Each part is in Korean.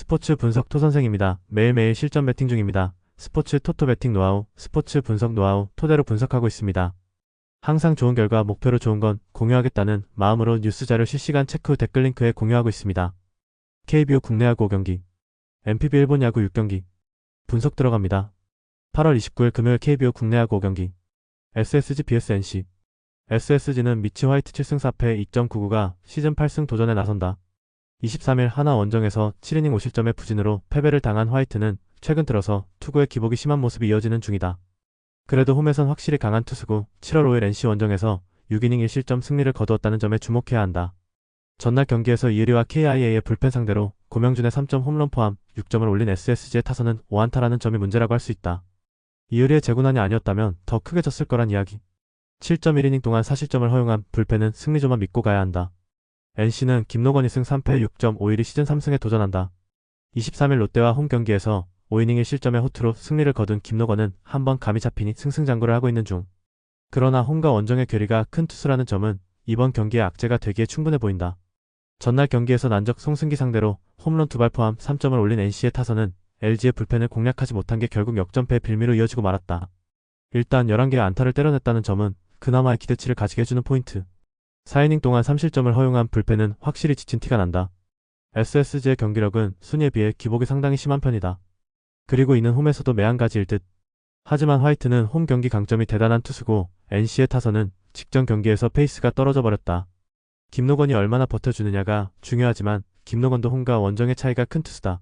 스포츠 분석 토선생입니다. 매일매일 실전 배팅 중입니다. 스포츠 토토 배팅 노하우, 스포츠 분석 노하우 토대로 분석하고 있습니다. 항상 좋은 결과 목표로 좋은 건 공유하겠다는 마음으로 뉴스 자료 실시간 체크 후 댓글 링크에 공유하고 있습니다. KBO 국내 야구 5경기, NPB 일본 야구 6경기 분석 들어갑니다. 8월 29일 금요일 KBO 국내 야구 5경기 SSG vs NC. SSG는 미치 화이트 7승 4패 2.99가 시즌 8승 도전에 나선다. 23일 하나 원정에서 7이닝 5실점의 부진으로 패배를 당한 화이트는 최근 들어서 투구의 기복이 심한 모습이 이어지는 중이다. 그래도 홈에선 확실히 강한 투수고 7월 5일 NC 원정에서 6이닝 1실점 승리를 거두었다는 점에 주목해야 한다. 전날 경기에서 이의리와 KIA의 불펜 상대로 고명준의 3점 홈런 포함 6점을 올린 SSG의 타선은 5안타라는 점이 문제라고 할 수 있다. 이의리의 재구난이 아니었다면 더 크게 졌을 거란 이야기. 7.1이닝 동안 4실점을 허용한 불펜은 승리조만 믿고 가야 한다. NC는 김노건 2승 3패 6.51이 시즌 3승에 도전한다. 23일 롯데와 홈 경기에서 5이닝 1실점의 호투로 승리를 거둔 김노건은 한번 감이 잡히니 승승장구를 하고 있는 중. 그러나 홈과 원정의 괴리가 큰 투수라는 점은 이번 경기의 악재가 되기에 충분해 보인다. 전날 경기에서 난적 송승기 상대로 홈런 2발 포함 3점을 올린 NC의 타선은 LG의 불펜을 공략하지 못한 게 결국 역전패의 빌미로 이어지고 말았다. 일단 11개의 안타를 때려냈다는 점은 그나마의 기대치를 가지게 해주는 포인트. 4이닝 동안 3실점을 허용한 불펜은 확실히 지친 티가 난다. SSG의 경기력은 순위에 비해 기복이 상당히 심한 편이다. 그리고 이는 홈에서도 매한가지일 듯. 하지만 화이트는 홈 경기 강점이 대단한 투수고 NC의 타선은 직전 경기에서 페이스가 떨어져 버렸다. 김노건이 얼마나 버텨주느냐가 중요하지만 김노건도 홈과 원정의 차이가 큰 투수다.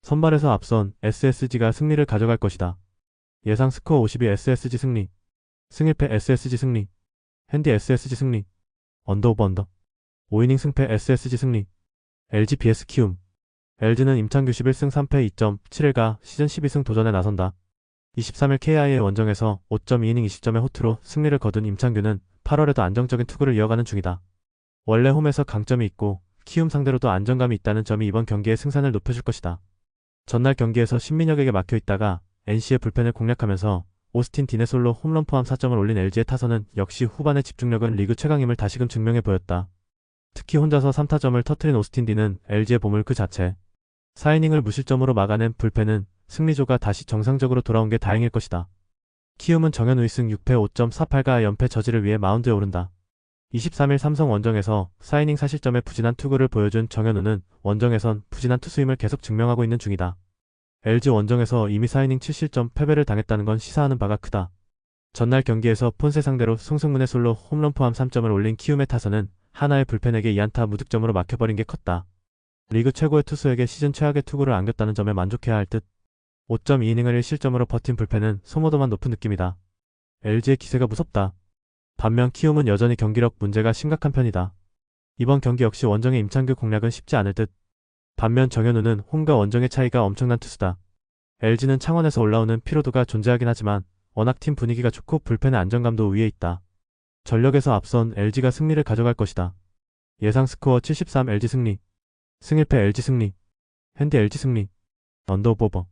선발에서 앞선 SSG가 승리를 가져갈 것이다. 예상 스코어 52 SSG 승리, 승1패 SSG 승리, 핸디 SSG 승리, 언더 오버 언더, 5이닝 승패 SSG 승리, LG vs 키움. LG는 임창규 11승 3패 2.71가 시즌 12승 도전에 나선다. 23일 KIA 원정에서 5.2이닝 20점의 호투로 승리를 거둔 임창규는 8월에도 안정적인 투구를 이어가는 중이다. 원래 홈에서 강점이 있고 키움 상대로도 안정감이 있다는 점이 이번 경기의 승산을 높여줄 것이다. 전날 경기에서 신민혁에게 막혀있다가 NC의 불펜을 공략하면서 오스틴 딘의 솔로 홈런 포함 4점을 올린 LG의 타선은 역시 후반의 집중력은 리그 최강임을 다시금 증명해 보였다. 특히 혼자서 3타점을 터트린 오스틴 딘은 LG의 보물 그 자체. 4이닝을 무실점으로 막아낸 불펜은 승리조가 다시 정상적으로 돌아온 게 다행일 것이다. 키움은 정현우 2승 6패 5.48가 연패 저지를 위해 마운드에 오른다. 23일 삼성 원정에서 4이닝 4실점의 부진한 투구를 보여준 정현우는 원정에선 부진한 투수임을 계속 증명하고 있는 중이다. LG 원정에서 이미 4이닝 7실점 패배를 당했다는 건 시사하는 바가 크다. 전날 경기에서 폰세 상대로 송승문의 솔로 홈런 포함 3점을 올린 키움의 타선은 하나의 불펜에게 2안타 무득점으로 막혀버린 게 컸다. 리그 최고의 투수에게 시즌 최악의 투구를 안겼다는 점에 만족해야 할 듯. 5.2이닝을 1실점으로 버틴 불펜은 소모도만 높은 느낌이다. LG의 기세가 무섭다. 반면 키움은 여전히 경기력 문제가 심각한 편이다. 이번 경기 역시 원정의 임창규 공략은 쉽지 않을 듯. 반면 정현우는 홈과 원정의 차이가 엄청난 투수다. LG는 창원에서 올라오는 피로도가 존재하긴 하지만 워낙 팀 분위기가 좋고 불펜의 안정감도 위에 있다. 전력에서 앞선 LG가 승리를 가져갈 것이다. 예상 스코어 73 LG 승리, 승1패 LG 승리, 핸디 LG 승리, 언더 오버,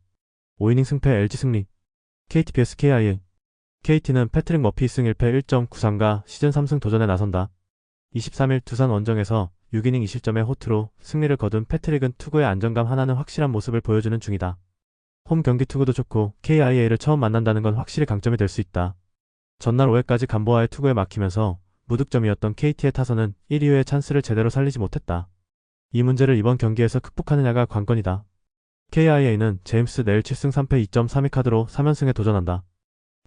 5이닝 승패 LG 승리, KT vs KIA. KT는 패트릭 머피 승 1패 1.93가 시즌 3승 도전에 나선다. 23일 두산 원정에서 6이닝 2실점의 호투로 승리를 거둔 패트릭은 투구의 안정감 하나는 확실한 모습을 보여주는 중이다. 홈 경기 투구도 좋고 KIA를 처음 만난다는 건 확실히 강점이 될 수 있다. 전날 5회까지 간보아의 투구에 막히면서 무득점이었던 KT의 타선은 1-2회의 찬스를 제대로 살리지 못했다. 이 문제를 이번 경기에서 극복하느냐가 관건이다. KIA는 제임스 네일 7승 3패 2.32 카드로 3연승에 도전한다.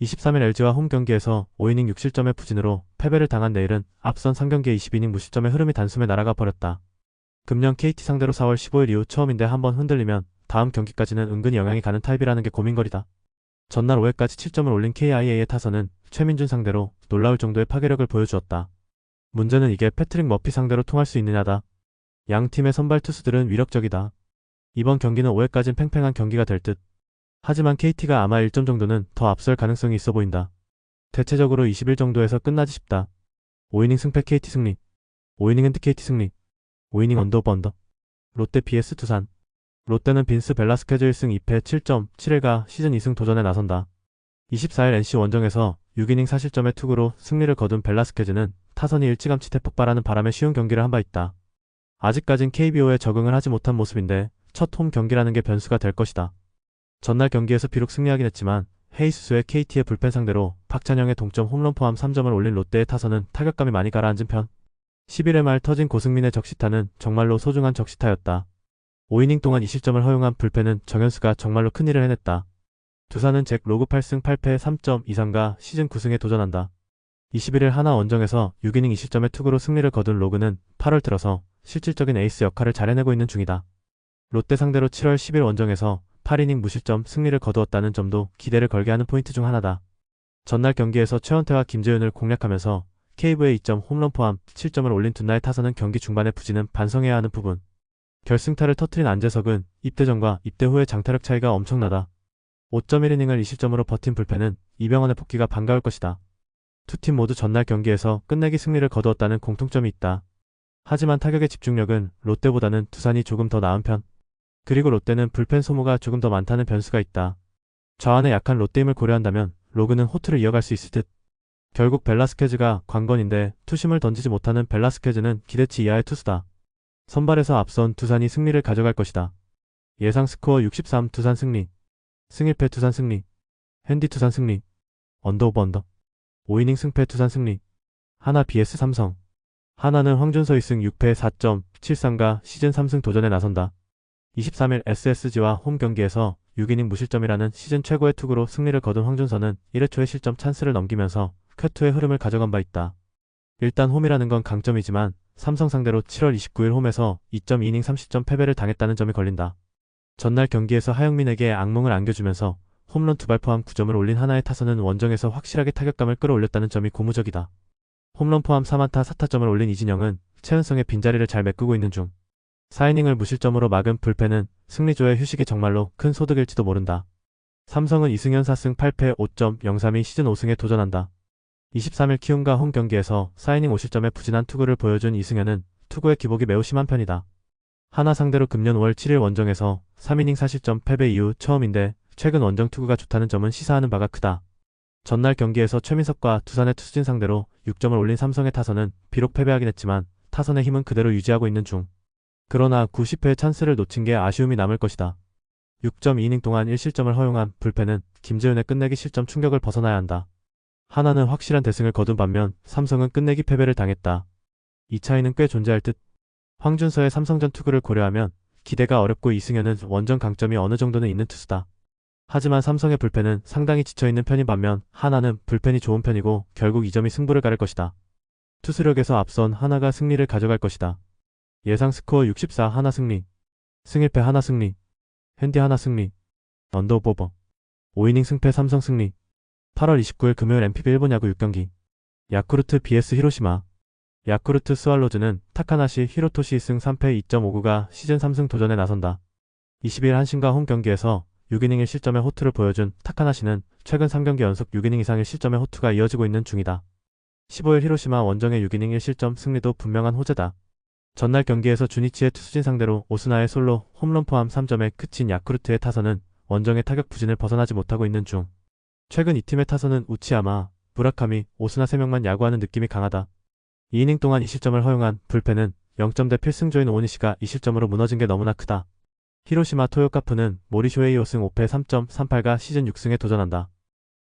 23일 LG와 홈 경기에서 5이닝 6실점의 부진으로 패배를 당한 네일은 앞선 3경기에 20이닝 무실점의 흐름이 단숨에 날아가 버렸다. 금년 KT 상대로 4월 15일 이후 처음인데 한번 흔들리면 다음 경기까지는 은근히 영향이 가는 타입이라는 게 고민거리다. 전날 5회까지 7점을 올린 KIA의 타선은 최민준 상대로 놀라울 정도의 파괴력을 보여주었다. 문제는 이게 패트릭 머피 상대로 통할 수 있느냐다. 양 팀의 선발 투수들은 위력적이다. 이번 경기는 5회까진 팽팽한 경기가 될 듯. 하지만 KT가 아마 1점 정도는 더 앞설 가능성이 있어 보인다. 대체적으로 20일 정도에서 끝나지 싶다. 5이닝 승패 KT 승리, 5이닝 핸드 KT 승리, 5이닝 언더 오버 언더. 롯데 vs 두산. 롯데는 빈스 벨라스케즈 1승 2패 7.71가 시즌 2승 도전에 나선다. 24일 NC 원정에서 6이닝 4실점의 투구로 승리를 거둔 벨라스케즈는 타선이 일찌감치 대폭발하는 바람에 쉬운 경기를 한 바 있다. 아직까진 KBO에 적응을 하지 못한 모습인데 첫 홈 경기라는 게 변수가 될 것이다. 전날 경기에서 비록 승리하긴 했지만 헤이수스의 KT의 불펜 상대로 박찬영의 동점 홈런 포함 3점을 올린 롯데의 타선은 타격감이 많이 가라앉은 편. 11회 말 터진 고승민의 적시타는 정말로 소중한 적시타였다. 5이닝 동안 2실점을 허용한 불펜은 정현수가 정말로 큰일을 해냈다. 두산은 잭 로그 8승 8패 3점 이상과 시즌 9승에 도전한다. 21일 하나 원정에서 6이닝 2실점의 투구로 승리를 거둔 로그는 8월 들어서 실질적인 에이스 역할을 잘 해내고 있는 중이다. 롯데 상대로 7월 10일 원정에서 8이닝 무실점 승리를 거두었다는 점도 기대를 걸게 하는 포인트 중 하나다. 전날 경기에서 최원태와 김재윤을 공략하면서 KV의 2점 홈런 포함 7점을 올린 둔나의 타선은 경기 중반에 부진은 반성해야 하는 부분. 결승타를 터트린 안재석은 입대 전과 입대 후의 장타력 차이가 엄청나다. 5.1이닝을 2실점으로 버틴 불펜은 이병헌의 복귀가 반가울 것이다. 두 팀 모두 전날 경기에서 끝내기 승리를 거두었다는 공통점이 있다. 하지만 타격의 집중력은 롯데보다는 두산이 조금 더 나은 편. 그리고 롯데는 불펜 소모가 조금 더 많다는 변수가 있다. 좌완의 약한 롯데 힘을 고려한다면 로그는 호투를 이어갈 수 있을 듯. 결국 벨라스케즈가 관건인데 투심을 던지지 못하는 벨라스케즈는 기대치 이하의 투수다. 선발에서 앞선 두산이 승리를 가져갈 것이다. 예상 스코어 63 두산 승리. 승1패 두산 승리. 핸디 두산 승리. 언더 오버 언더. 5이닝 승패 두산 승리. 하나 vs 삼성. 하나는 황준서 2승 6패 4.73가 시즌 3승 도전에 나선다. 23일 SSG와 홈 경기에서 6이닝 무실점이라는 시즌 최고의 투구로 승리를 거둔 황준서는 1회 초에 실점 찬스를 넘기면서 쾌투의 흐름을 가져간 바 있다. 일단 홈이라는 건 강점이지만 삼성 상대로 7월 29일 홈에서 2.2이닝 30점 패배를 당했다는 점이 걸린다. 전날 경기에서 하영민에게 악몽을 안겨주면서 홈런 2발 포함 9점을 올린 하나의 타선은 원정에서 확실하게 타격감을 끌어올렸다는 점이 고무적이다. 홈런 포함 4안타 4타점을 올린 이진영은 최은성의 빈자리를 잘 메꾸고 있는 중. 4이닝을 무실점으로 막은 불펜은 승리조의 휴식이 정말로 큰 소득일지도 모른다. 삼성은 이승현 4승 8패 5.03이 시즌 5승에 도전한다. 23일 키움과 홈 경기에서 4이닝 5실점의 부진한 투구를 보여준 이승현은 투구의 기복이 매우 심한 편이다. 하나 상대로 금년 5월 7일 원정에서 3이닝 4실점 패배 이후 처음인데 최근 원정 투구가 좋다는 점은 시사하는 바가 크다. 전날 경기에서 최민석과 두산의 투수진 상대로 6점을 올린 삼성의 타선은 비록 패배하긴 했지만 타선의 힘은 그대로 유지하고 있는 중. 그러나 90회의 찬스를 놓친 게 아쉬움이 남을 것이다. 6.2이닝 동안 1실점을 허용한 불펜은 김재윤의 끝내기 실점 충격을 벗어나야 한다. 하나는 확실한 대승을 거둔 반면 삼성은 끝내기 패배를 당했다. 이 차이는 꽤 존재할 듯. 황준서의 삼성전 투구를 고려하면 기대가 어렵고 이승현은 원정 강점이 어느 정도는 있는 투수다. 하지만 삼성의 불펜은 상당히 지쳐있는 편인 반면 하나는 불펜이 좋은 편이고 결국 이 점이 승부를 가를 것이다. 투수력에서 앞선 하나가 승리를 가져갈 것이다. 예상 스코어 64 하나 승리. 승1패 하나 승리. 핸디 하나 승리. 언더 오버. 5이닝 승패 삼성 승리. 8월 29일 금요일 MPB 일본 야구 6경기. 야쿠르트 vs 히로시마. 야쿠르트 스왈로즈는 타카나시 히로토시 승 3패 2.59가 시즌 3승 도전에 나선다. 20일 한신과 홈 경기에서 6이닝 1실점의 호투를 보여준 타카나시는 최근 3경기 연속 6이닝 이상의 실점의 호투가 이어지고 있는 중이다. 15일 히로시마 원정의 6이닝 1실점 승리도 분명한 호재다. 전날 경기에서 주니치의 투수진 상대로 오스나의 솔로 홈런 포함 3점에 그친 야쿠르트의 타선은 원정의 타격 부진을 벗어나지 못하고 있는 중. 최근 이 팀의 타선은 우치야마, 무라카미, 오스나 3명만 야구하는 느낌이 강하다. 2이닝 동안 2실점을 허용한 불펜은 0점대 필승조인 오니시가 2실점으로 무너진 게 너무나 크다. 히로시마 토요카프는 모리쇼에이 5승 5패 3.38가 시즌 6승에 도전한다.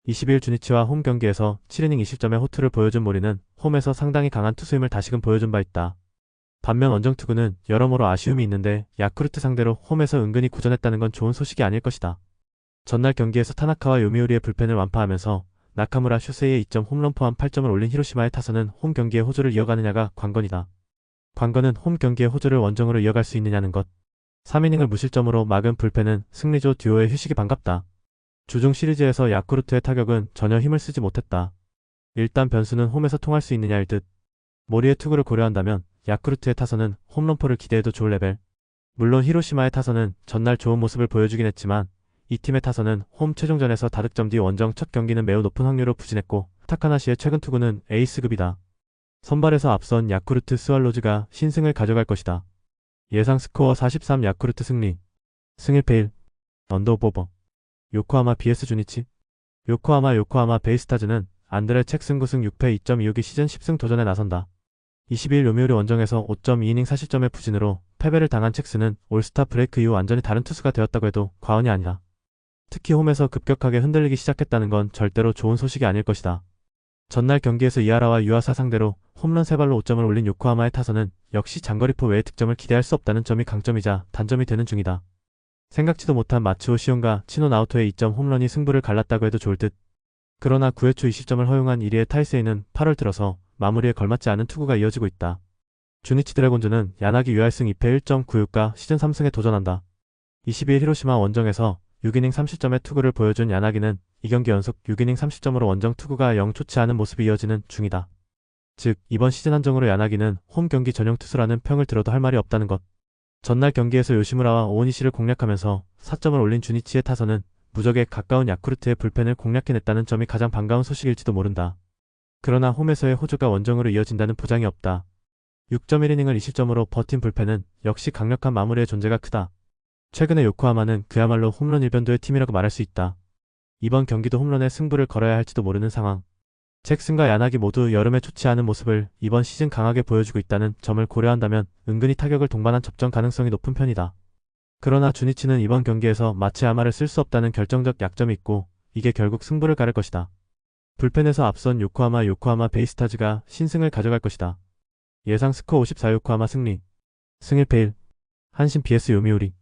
20일 주니치와 홈 경기에서 7이닝 2실점의 호투를 보여준 모리는 홈에서 상당히 강한 투수임을 다시금 보여준 바 있다. 반면 원정 투구는 여러모로 아쉬움이 있는데 야쿠르트 상대로 홈에서 은근히 고전했다는 건 좋은 소식이 아닐 것이다. 전날 경기에서 타나카와 요미우리의 불펜을 완파하면서 나카무라 슈세이의 2점 홈런 포함 8점을 올린 히로시마의 타선은 홈 경기의 호조를 이어가느냐가 관건이다. 관건은 홈 경기의 호조를 원정으로 이어갈 수 있느냐는 것. 3이닝을 무실점으로 막은 불펜은 승리조 듀오의 휴식이 반갑다. 주중 시리즈에서 야쿠르트의 타격은 전혀 힘을 쓰지 못했다. 일단 변수는 홈에서 통할 수 있느냐일 듯. 모리의 투구를 고려한다면 야쿠르트의 타선은 홈런포를 기대해도 좋을 레벨. 물론 히로시마의 타선은 전날 좋은 모습을 보여주긴 했지만 이 팀의 타선은 홈 최종전에서 다득점 뒤 원정 첫 경기는 매우 높은 확률로 부진했고 타카나시의 최근 투구는 에이스급이다. 선발에서 앞선 야쿠르트 스왈로즈가 신승을 가져갈 것이다. 예상 스코어 43 야쿠르트 승리. 승1패 1. 언더 오버. 요코하마 vs 주니치. 요코하마 베이스타즈는 안드레 책 승 9승 6패 2.26이 시즌 10승 도전에 나선다. 22일 요미우리 원정에서 5.2이닝 4실점의 부진으로 패배를 당한 첵스는 올스타 브레이크 이후 완전히 다른 투수가 되었다고 해도 과언이 아니다. 특히 홈에서 급격하게 흔들리기 시작했다는 건 절대로 좋은 소식이 아닐 것이다. 전날 경기에서 이하라와 유아사 상대로 홈런 3발로 5점을 올린 요코하마의 타선은 역시 장거리포 외의 득점을 기대할 수 없다는 점이 강점이자 단점이 되는 중이다. 생각지도 못한 마츠오 시온과 치노 나오토의 2점 홈런이 승부를 갈랐다고 해도 좋을 듯. 그러나 9회 초 20점을 허용한 1위의 타이세이는 8월 들어서 마무리에 걸맞지 않은 투구가 이어지고 있다. 주니치 드래곤즈는 야나기 유알승 2패 1.96과 시즌 3승에 도전한다. 22일 히로시마 원정에서 6이닝 30점의 투구를 보여준 야나기는 2경기 연속 6이닝 30점으로 원정 투구가 영 좋지 않은 모습이 이어지는 중이다. 즉 이번 시즌 한정으로 야나기는 홈 경기 전용 투수라는 평을 들어도 할 말이 없다는 것. 전날 경기에서 요시무라와 오오니시를 공략하면서 4점을 올린 주니치의 타선은 무적에 가까운 야쿠르트의 불펜을 공략해냈다는 점이 가장 반가운 소식일지도 모른다. 그러나 홈에서의 호주가 원정으로 이어진다는 보장이 없다. 6.1이닝을 2실점으로 버틴 불펜은 역시 강력한 마무리의 존재가 크다. 최근의 요코하마는 그야말로 홈런 일변도의 팀이라고 말할 수 있다. 이번 경기도 홈런에 승부를 걸어야 할지도 모르는 상황. 잭슨과 야나기 모두 여름에 좋지 않은 모습을 이번 시즌 강하게 보여주고 있다는 점을 고려한다면 은근히 타격을 동반한 접전 가능성이 높은 편이다. 그러나 주니치는 이번 경기에서 마츠야마를 쓸 수 없다는 결정적 약점이 있고 이게 결국 승부를 가를 것이다. 불펜에서 앞선 요코하마 베이스타즈가 신승을 가져갈 것이다. 예상 스코어 54 요코하마 승리. 승 1패 1. 한신 vs 요미우리.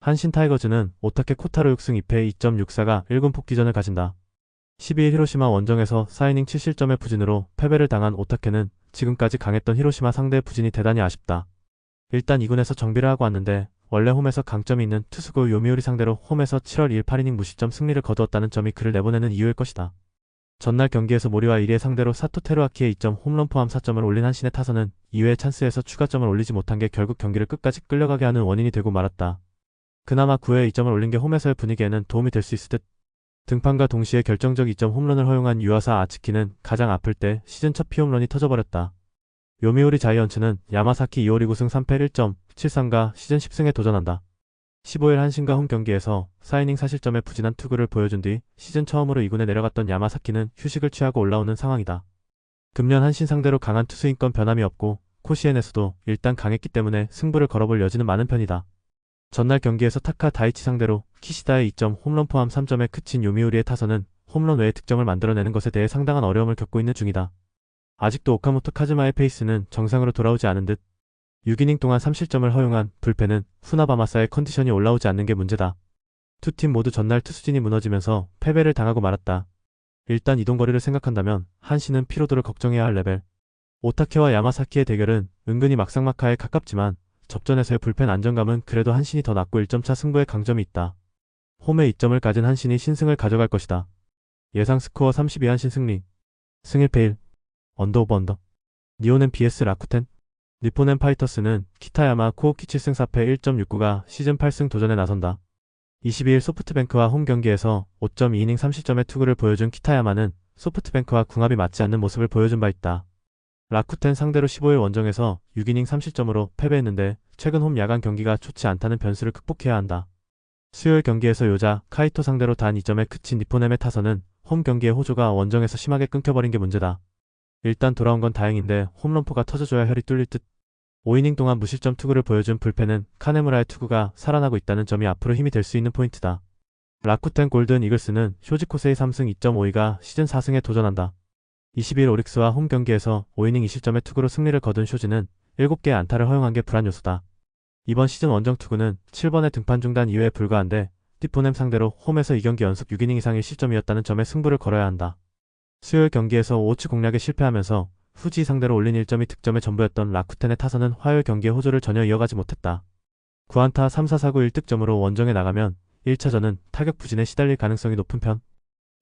한신 타이거즈는 오타케 코타로 6승 2패 2.64가 1군 복귀전을 가진다. 12일 히로시마 원정에서 4이닝 7실점의 부진으로 패배를 당한 오타케는 지금까지 강했던 히로시마 상대의 부진이 대단히 아쉽다. 일단 2군에서 정비를 하고 왔는데 원래 홈에서 강점이 있는 투수고 요미우리 상대로 홈에서 7월 2일 8이닝 무실점 승리를 거두었다는 점이 그를 내보내는 이유일 것이다. 전날 경기에서 모리와 1위의 상대로 사토 테루아키의 2점 홈런 포함 4점을 올린 한신의 타선은 2회 찬스에서 추가점을 올리지 못한 게 결국 경기를 끝까지 끌려가게 하는 원인이 되고 말았다. 그나마 9회에 2점을 올린 게 홈에서의 분위기에는 도움이 될 수 있을 듯. 등판과 동시에 결정적 2점 홈런을 허용한 유아사 아츠키는 가장 아플 때 시즌 첫 피홈런이 터져버렸다. 요미우리 자이언츠는 야마사키 2월 2구승 3패 1.73가 시즌 10승에 도전한다. 15일 한신과 홈 경기에서 4이닝 4실점의 부진한 투구를 보여준 뒤 시즌 처음으로 2군에 내려갔던 야마사키는 휴식을 취하고 올라오는 상황이다. 금년 한신 상대로 강한 투수인 건 변함이 없고 코시엔에서도 일단 강했기 때문에 승부를 걸어볼 여지는 많은 편이다. 전날 경기에서 타카 다이치 상대로 키시다의 2점 홈런 포함 3점에 그친 요미우리의 타선은 홈런 외의 득점을 만들어내는 것에 대해 상당한 어려움을 겪고 있는 중이다. 아직도 오카모토 카즈마의 페이스는 정상으로 돌아오지 않은 듯. 6이닝 동안 3실점을 허용한 불펜은 후나바마사의 컨디션이 올라오지 않는 게 문제다. 두 팀 모두 전날 투수진이 무너지면서 패배를 당하고 말았다. 일단 이동거리를 생각한다면 한신은 피로도를 걱정해야 할 레벨. 오타케와 야마사키의 대결은 은근히 막상막하에 가깝지만 접전에서의 불펜 안정감은 그래도 한신이 더 낮고 1점차 승부의 강점이 있다. 홈에 2점을 가진 한신이 신승을 가져갈 것이다. 예상 스코어 32 한신 승리. 승 1패 1. 언더 오버 언더. 니오넨 vs 라쿠텐. 니포넨 파이터스는 키타야마 코오키 7승 4패 1.69가 시즌 8승 도전에 나선다. 22일 소프트뱅크와 홈 경기에서 5.2이닝 3실점의 투구를 보여준 키타야마는 소프트뱅크와 궁합이 맞지 않는 모습을 보여준 바 있다. 라쿠텐 상대로 15일 원정에서 6이닝 3실점으로 패배했는데 최근 홈 야간 경기가 좋지 않다는 변수를 극복해야 한다. 수요일 경기에서 요자, 카이토 상대로 단 2점에 그친 니포넴의 타선은 홈 경기의 호조가 원정에서 심하게 끊겨버린 게 문제다. 일단 돌아온 건 다행인데 홈런포가 터져줘야 혈이 뚫릴 듯. 5이닝 동안 무실점 투구를 보여준 불펜은 카네무라의 투구가 살아나고 있다는 점이 앞으로 힘이 될 수 있는 포인트다. 라쿠텐 골든 이글스는 쇼지코세이 3승 2.52가 시즌 4승에 도전한다. 20일 오릭스와 홈 경기에서 5이닝 2실점의 투구로 승리를 거둔 쇼지는 7개의 안타를 허용한 게 불안 요소다. 이번 시즌 원정 투구는 7번의 등판 중단 이외에 불과한데 니포넴 상대로 홈에서 2경기 연속 6이닝 이상의 실점이었다는 점에 승부를 걸어야 한다. 수요일 경기에서 오치 공략에 실패하면서 후지 상대로 올린 1점이 득점의 전부였던 라쿠텐의 타선은 화요일 경기의 호조를 전혀 이어가지 못했다. 9안타 3사4구 1득점으로 원정에 나가면 1차전은 타격 부진에 시달릴 가능성이 높은 편.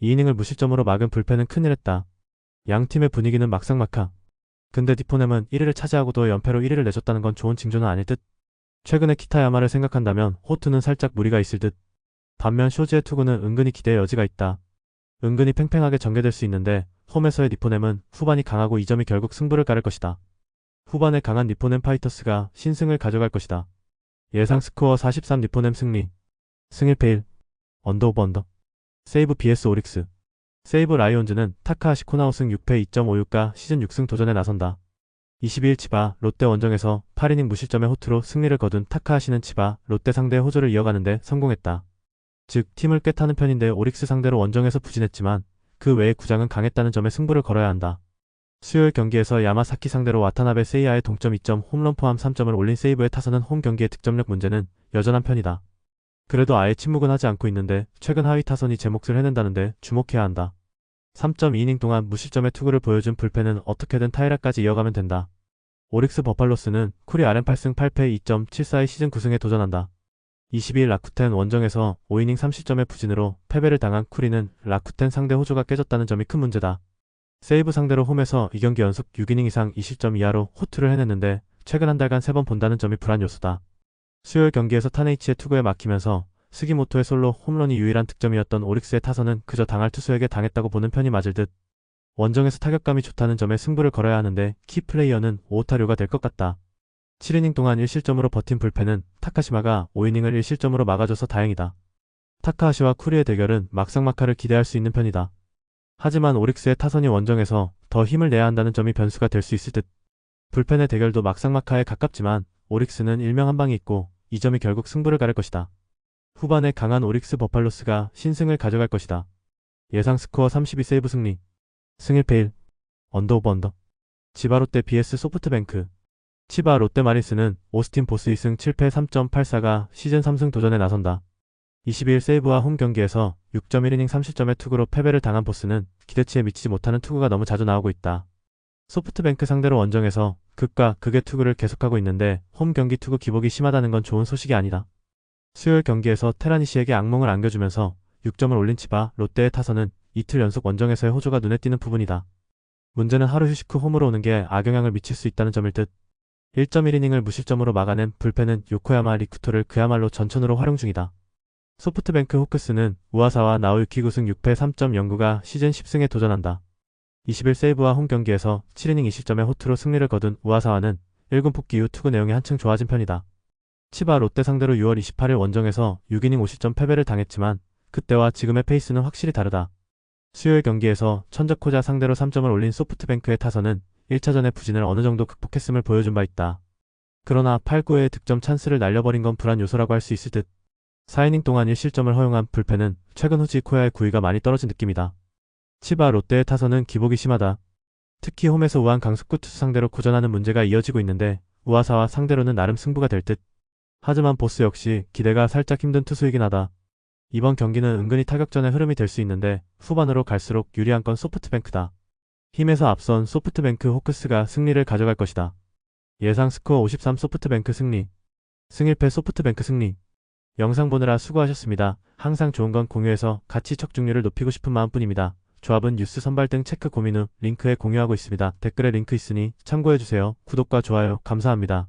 2이닝을 무실점으로 막은 불펜은 큰일했다. 양 팀의 분위기는 막상막하. 근데 니포넴은 1위를 차지하고도 연패로 1위를 내줬다는 건 좋은 징조는 아닐 듯. 최근에 키타야마를 생각한다면 호투는 살짝 무리가 있을 듯. 반면 쇼지의 투구는 은근히 기대의 여지가 있다. 은근히 팽팽하게 전개될 수 있는데 홈에서의 니포넴은 후반이 강하고 2점이 결국 승부를 가를 것이다. 후반에 강한 니포넴 파이터스가 신승을 가져갈 것이다. 예상 스코어 43 니포넴 승리. 승 1패 1. 언더 오버 언더. 세이브 vs 오릭스. 세이브 라이온즈는 타카하시 코나우승 6패 2.56가 시즌 6승 도전에 나선다. 22일 치바 롯데 원정에서 8이닝 무실점의 호투로 승리를 거둔 타카하시는 치바 롯데 상대 호조를 이어가는데 성공했다. 즉 팀을 꽤 타는 편인데 오릭스 상대로 원정에서 부진했지만 그 외의 구장은 강했다는 점에 승부를 걸어야 한다. 수요일 경기에서 야마사키 상대로 와타나베 세이야의 동점 2점 홈런 포함 3점을 올린 세이브의 타선은 홈 경기의 득점력 문제는 여전한 편이다. 그래도 아예 침묵은 하지 않고 있는데 최근 하위 타선이 제 몫을 해낸다는데 주목해야 한다. 3.2이닝 동안 무실점의 투구를 보여준 불펜은 어떻게든 타이라까지 이어가면 된다. 오릭스 버팔로스는 쿠리 RM 8승 8패 2.74의 시즌 9승에 도전한다. 22일 라쿠텐 원정에서 5이닝 3실점의 부진으로 패배를 당한 쿠리는 라쿠텐 상대 호조가 깨졌다는 점이 큰 문제다. 세이브 상대로 홈에서 2경기 연속 6이닝 이상 2실점 이하로 호투를 해냈는데 최근 한 달간 3번 본다는 점이 불안 요소다. 수요일 경기에서 타네이치의 투구에 막히면서 스기모토의 솔로 홈런이 유일한 득점이었던 오릭스의 타선은 그저 당할 투수에게 당했다고 보는 편이 맞을 듯. 원정에서 타격감이 좋다는 점에 승부를 걸어야 하는데 키플레이어는 오오타료가 될 것 같다. 7이닝 동안 1실점으로 버틴 불펜은 타카시마가 5이닝을 1실점으로 막아줘서 다행이다. 타카하시와 쿠리의 대결은 막상막하를 기대할 수 있는 편이다. 하지만 오릭스의 타선이 원정에서 더 힘을 내야 한다는 점이 변수가 될 수 있을 듯. 불펜의 대결도 막상막하에 가깝지만 오릭스는 일명 한 방이 있고 이 점이 결국 승부를 가를 것이다. 후반에 강한 오릭스 버팔로스가 신승을 가져갈 것이다. 예상 스코어 32세이브 승리. 승 1패 1. 언더 오버 언더. 치바 롯데 vs 소프트뱅크. 치바 롯데 마린스는 오스틴 보스 2승 7패 3.84가 시즌 3승 도전에 나선다. 22일 세이브와 홈 경기에서 6.1이닝 3실점의 투구로 패배를 당한 보스는 기대치에 미치지 못하는 투구가 너무 자주 나오고 있다. 소프트뱅크 상대로 원정에서 극과 극의 투구를 계속하고 있는데 홈 경기 투구 기복이 심하다는 건 좋은 소식이 아니다. 수요일 경기에서 테라니시에게 악몽을 안겨주면서 6점을 올린 치바 롯데의 타선은 이틀 연속 원정에서의 호조가 눈에 띄는 부분이다. 문제는 하루 휴식 후 홈으로 오는 게 악영향을 미칠 수 있다는 점일 듯. 1.1이닝을 무실점으로 막아낸 불펜은 요코야마 리쿠토를 그야말로 전천후로 활용 중이다. 소프트뱅크 호크스는 우아사와 나오유키 9승 6패 3.09가 시즌 10승에 도전한다. 20일 세이브와 홈 경기에서 7이닝 2실점의 호투로 승리를 거둔 우아사와는 1군 복귀 이후 투구 내용이 한층 좋아진 편이다. 치바 롯데 상대로 6월 28일 원정에서 6이닝 5실점 패배를 당했지만 그때와 지금의 페이스는 확실히 다르다. 수요일 경기에서 천적코자 상대로 3점을 올린 소프트뱅크의 타선은 1차전의 부진을 어느 정도 극복했음을 보여준 바 있다. 그러나 8, 9회의 득점 찬스를 날려버린 건 불안 요소라고 할 수 있을 듯. 4이닝 동안 1실점을 허용한 불펜은 최근 후지 코야의 구위가 많이 떨어진 느낌이다. 치바 롯데의 타선은 기복이 심하다. 특히 홈에서 우한 강속구 투수 상대로 고전하는 문제가 이어지고 있는데 우아사와 상대로는 나름 승부가 될 듯. 하지만 보스 역시 기대가 살짝 힘든 투수이긴 하다. 이번 경기는 은근히 타격전의 흐름이 될 수 있는데 후반으로 갈수록 유리한 건 소프트뱅크다. 힘에서 앞선 소프트뱅크 호크스가 승리를 가져갈 것이다. 예상 스코어 53 소프트뱅크 승리. 승 1패 소프트뱅크 승리. 영상 보느라 수고하셨습니다. 항상 좋은 건 공유해서 가치 척중률을 높이고 싶은 마음뿐입니다. 조합은 뉴스 선발 등 체크 고민 후 링크에 공유하고 있습니다. 댓글에 링크 있으니 참고해주세요. 구독과 좋아요 감사합니다.